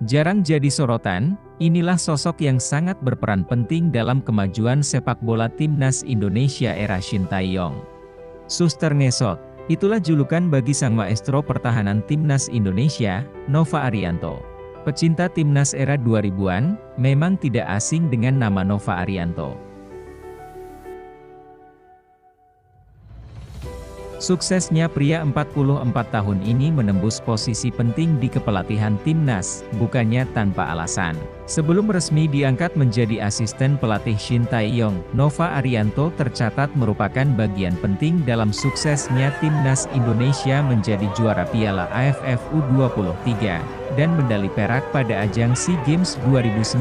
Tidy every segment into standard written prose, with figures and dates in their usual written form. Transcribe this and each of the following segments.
Jarang jadi sorotan, inilah sosok yang sangat berperan penting dalam kemajuan sepak bola timnas Indonesia era Shin Tae-yong. Suster Ngesot, itulah julukan bagi sang maestro pertahanan timnas Indonesia, Nova Arianto. Pecinta timnas era 2000-an, memang tidak asing dengan nama Nova Arianto. Suksesnya pria 44 tahun ini menembus posisi penting di kepelatihan timnas, bukannya tanpa alasan. Sebelum resmi diangkat menjadi asisten pelatih Shin Tae-yong, Nova Arianto tercatat merupakan bagian penting dalam suksesnya timnas Indonesia menjadi juara Piala AFF U23, dan medali perak pada ajang SEA Games 2019.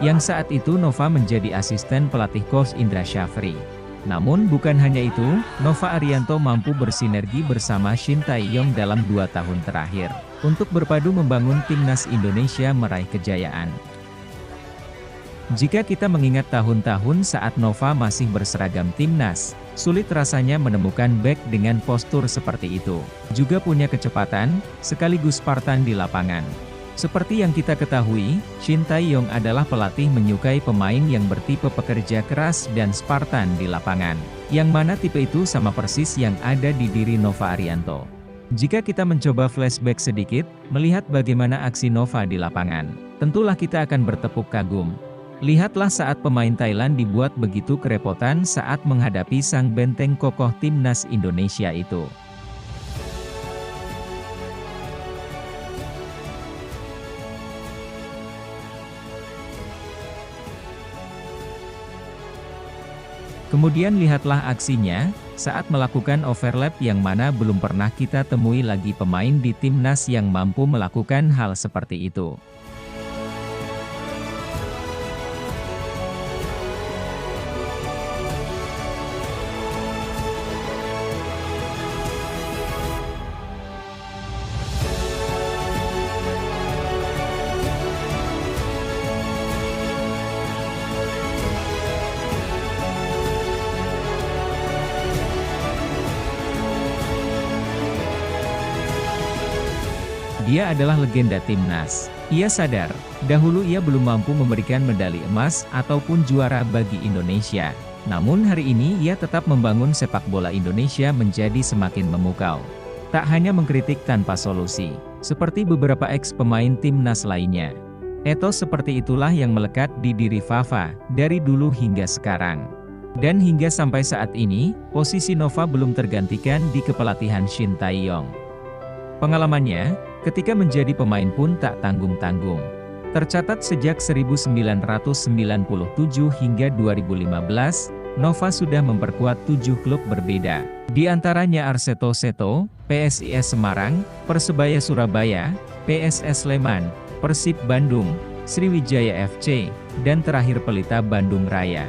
Yang saat itu Nova menjadi asisten pelatih Coach Indra Syafri. Namun bukan hanya itu, Nova Arianto mampu bersinergi bersama Shin Tae-yong dalam 2 tahun terakhir, untuk berpadu membangun timnas Indonesia meraih kejayaan. Jika kita mengingat tahun-tahun saat Nova masih berseragam timnas, sulit rasanya menemukan bek dengan postur seperti itu. Juga punya kecepatan, sekaligus Spartan di lapangan. Seperti yang kita ketahui, Shin Tae-yong adalah pelatih menyukai pemain yang bertipe pekerja keras dan Spartan di lapangan. Yang mana tipe itu sama persis yang ada di diri Nova Arianto. Jika kita mencoba flashback sedikit, melihat bagaimana aksi Nova di lapangan, tentulah kita akan bertepuk kagum. Lihatlah saat pemain Thailand dibuat begitu kerepotan saat menghadapi sang benteng kokoh timnas Indonesia itu. Kemudian lihatlah aksinya, saat melakukan overlap yang mana belum pernah kita temui lagi pemain di timnas yang mampu melakukan hal seperti itu. Dia adalah legenda timnas. Ia sadar, dahulu ia belum mampu memberikan medali emas ataupun juara bagi Indonesia. Namun hari ini ia tetap membangun sepak bola Indonesia menjadi semakin memukau. Tak hanya mengkritik tanpa solusi, seperti beberapa ex-pemain timnas lainnya. Etos seperti itulah yang melekat di diri Fafa, dari dulu hingga sekarang. Dan hingga sampai saat ini, posisi Nova belum tergantikan di kepelatihan Shin Tae-yong. Pengalamannya, ketika menjadi pemain pun tak tanggung-tanggung. Tercatat sejak 1997 hingga 2015, Nova sudah memperkuat 7 klub berbeda. Di antaranya Arseto Seto, PSIS Semarang, Persebaya Surabaya, PSS Sleman, Persib Bandung, Sriwijaya FC, dan terakhir Pelita Bandung Raya.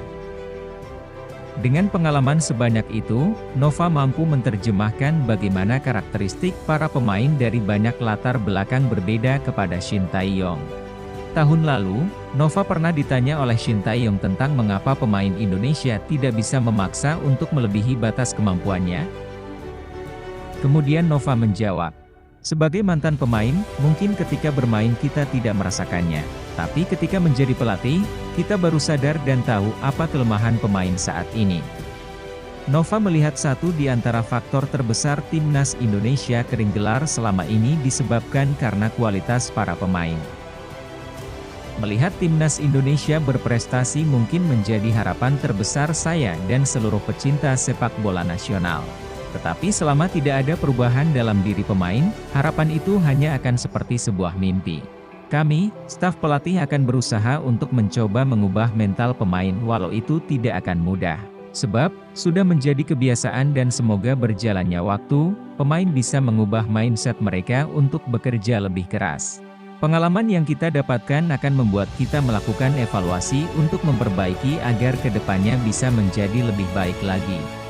Dengan pengalaman sebanyak itu, Nova mampu menerjemahkan bagaimana karakteristik para pemain dari banyak latar belakang berbeda kepada Shin Tae-yong. Tahun lalu, Nova pernah ditanya oleh Shin Tae-yong tentang mengapa pemain Indonesia tidak bisa memaksa untuk melebihi batas kemampuannya. Kemudian Nova menjawab, "Sebagai mantan pemain, mungkin ketika bermain kita tidak merasakannya. Tapi ketika menjadi pelatih, kita baru sadar dan tahu apa kelemahan pemain saat ini." Nova melihat satu di antara faktor terbesar timnas Indonesia kering gelar selama ini disebabkan karena kualitas para pemain. Melihat timnas Indonesia berprestasi mungkin menjadi harapan terbesar saya dan seluruh pecinta sepak bola nasional. Tetapi selama tidak ada perubahan dalam diri pemain, harapan itu hanya akan seperti sebuah mimpi. Kami, staf pelatih akan berusaha untuk mencoba mengubah mental pemain walau itu tidak akan mudah. Sebab, sudah menjadi kebiasaan dan semoga berjalannya waktu, pemain bisa mengubah mindset mereka untuk bekerja lebih keras. Pengalaman yang kita dapatkan akan membuat kita melakukan evaluasi untuk memperbaiki agar kedepannya bisa menjadi lebih baik lagi.